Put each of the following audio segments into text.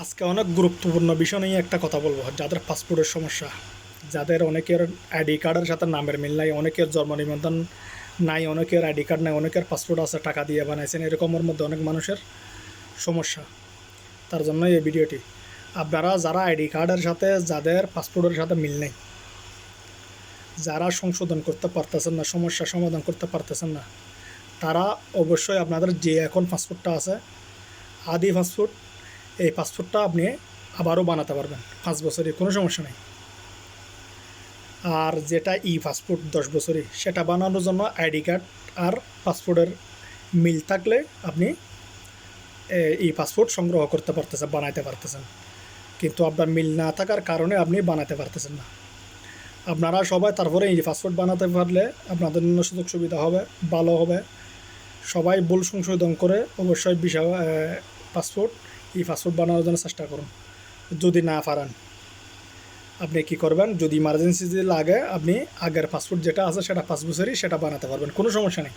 আজকে অনেক গুরুত্বপূর্ণ বিষয় নিয়ে একটা কথা বলবো। যাদের পাসপোর্টের সমস্যা, যাদের অনেকের আইডি কার্ডের সাথে নামের মিল নাই, অনেকের জন্ম নিবন্ধন নাই, অনেকের আইডি কার্ড নাই, অনেকের পাসপোর্ট আছে টাকা দিয়ে বানাইছেন, এরকমের মধ্যে অনেক মানুষের সমস্যা। তার জন্য এই ভিডিওটি। আপনারা যারা আইডি কার্ডের সাথে, যাদের পাসপোর্টের সাথে মিল নেই, যারা সংশোধন করতে পারতেছেন না, সমস্যা সমাধান করতে পারতেছেন না, তারা অবশ্যই আপনাদের যে এখন পাসপোর্টটা আছে, আদি পাসপোর্ট, এই পাসপোর্টটা আপনি আবারও বানাতে পারবেন 5 বছরই, কোনো সমস্যা নেই। আর যেটা পাসপোর্ট 10 বছরই, সেটা বানানোর জন্য আইডি কার্ড আর পাসপোর্টের মিল থাকলে আপনি পাসপোর্ট সংগ্রহ করতে পারতেছেন, বানাইতে পারতেছেন। কিন্তু আপনার মিল না থাকার কারণে আপনি বানাতে পারতেছেন না। আপনারা সবাই তারপরে পাসপোর্ট বানাতে পারলে আপনাদের জন্য সুযোগ সুবিধা হবে, ভালো হবে। সবাই ভুল সংশোধন করে অবশ্যই পাসপোর্ট পাসপোর্ট বানানোর জন্য চেষ্টা করুন। যদি না পারেন, আপনি কি করবেন, যদি ইমার্জেন্সি লাগে, আপনি আগের পাসপোর্ট যেটা আছে সেটা 5 বছরই, সেটা বানাতে পারবেন, কোনো সমস্যা নেই।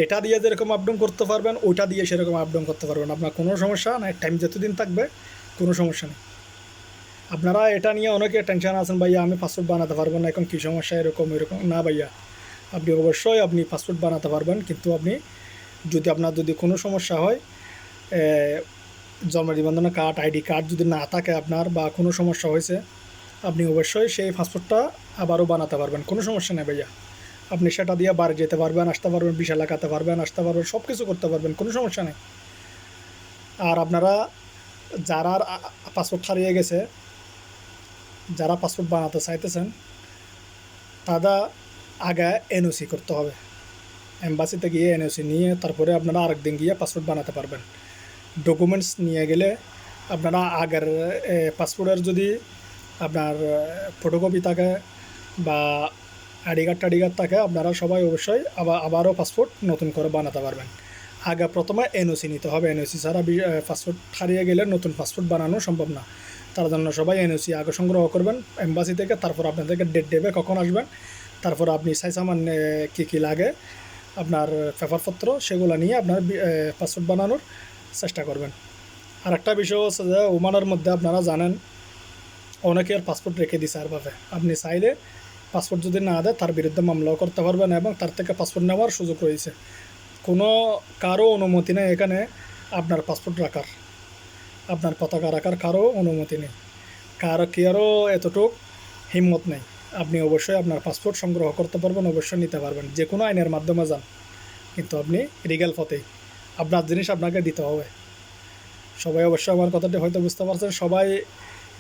এটা দিয়ে যেরকম আপডাউন করতে পারবেন, ওইটা দিয়ে সেরকম আপডাউন করতে পারবেন, আপনার কোনো সমস্যা নাই। টাইম যতদিন থাকবে কোনো সমস্যা নেই। আপনারা এটা নিয়ে অনেকে টেনশন আছেন, ভাইয়া আমি পাসপোর্ট বানাতে পারবো না, এখন কী সমস্যা, এরকম না ভাইয়া, আপনি অবশ্যই আপনি পাসপোর্ট বানাতে পারবেন। কিন্তু আপনি যদি কোনো সমস্যা হয়, জন্ম নিবন্ধন কার্ড, আইডি কার্ড যদি না থাকে আপনার, বা কোনো সমস্যা হয়েছে, আপনি অবশ্যই সেই পাসপোর্টটা আবারও বানাতে পারবেন, কোনো সমস্যা নেই ভাইয়া। আপনি সেটা দিয়ে বাড়ি যেতে পারবেন, আসতে পারবেন, ভিসা লাগাতে পারবেন, আসতে পারবেন, সব কিছু করতে পারবেন, কোনো সমস্যা নেই। আর আপনারা যারা পাসপোর্ট হারিয়ে গেছে, যারা পাসপোর্ট বানাতে চাইতেছেন, তারা আগে এনওসি করতে হবে। এম্বাসিতে গিয়ে এনওসি নিয়ে তারপরে আপনারা আরেকদিন গিয়ে পাসপোর্ট বানাতে পারবেন। ডকুমেন্টস নিয়ে গেলে আপনারা আগের পাসপোর্টের যদি আপনার ফটোকপি থাকে বা আইডি কার্ড থাকে, আপনারা সবাই অবশ্যই আবারও পাসপোর্ট নতুন করে বানাতে পারবেন। আগে প্রথমে এনওসি নিতে হবে। এনওসি ছাড়া পাসপোর্ট হারিয়ে গেলে নতুন পাসপোর্ট বানানো সম্ভব না। তার জন্য সবাই এনওসি আগে সংগ্রহ করবেন এম্বাসি থেকে। তারপর আপনাদেরকে ডেট দেবে কখন আসবেন, তারপর আপনি সামান কী লাগে আপনার পেপারপত্র, সেগুলো নিয়ে আপনার পাসপোর্ট বানানোর চেষ্টা করবেন। আর একটা বিষয় হচ্ছে যে ওমানের মধ্যে আপনারা জানেন অনেকের পাসপোর্ট রেখে দিছে আরভাবে। আপনি চাইলে পাসপোর্ট যদি না দেয়, তার বিরুদ্ধে মামলাও করতে পারবেন এবং তার থেকে পাসপোর্ট নেওয়ার সুযোগ রয়েছে। কোনো কারো অনুমতি নেই এখানে আপনার পাসপোর্ট রাখার, আপনার পতাকা রাখার কারো অনুমতি নেই। কারো এতটুক হিম্মত নেই। আপনি অবশ্যই আপনার পাসপোর্ট সংগ্রহ করতে পারবেন, অবশ্যই নিতে পারবেন, যে কোনো আইনের মাধ্যমে যান, কিন্তু আপনি লিগ্যাল পথেই আপনার জিনিস আপনাকে দিতে হবে। সবাই অবশ্যই আমার কথাটি হয়তো বুঝতে পারছেন। সবাই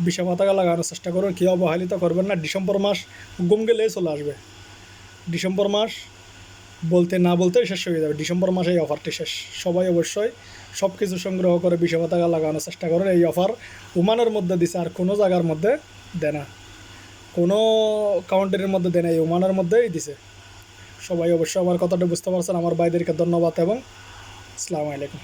ভিসা পতাকা লাগানোর চেষ্টা করুন, কেউ অবহেলিত করবেন না। ডিসেম্বর মাস গুম গেলেই চলে আসবে। ডিসেম্বর মাস বলতে না বলতে শেষ হয়ে যাবে। ডিসেম্বর মাসে এই অফারটি শেষ। সবাই অবশ্যই সব কিছু সংগ্রহ করে ভিসা পতাকা লাগানোর চেষ্টা করেন। এই অফার ওমানের মধ্যে দিছে, আর কোনো জায়গার মধ্যে দেয় না, কোনো কাউন্ট্রির মধ্যে দেয় না, এই ওমানের মধ্যেই দিছে। সবাই অবশ্যই আমার কথাটা বুঝতে পারছেন। আমার ভাইদেরকে ধন্যবাদ এবং আসসালামু আলাইকুম।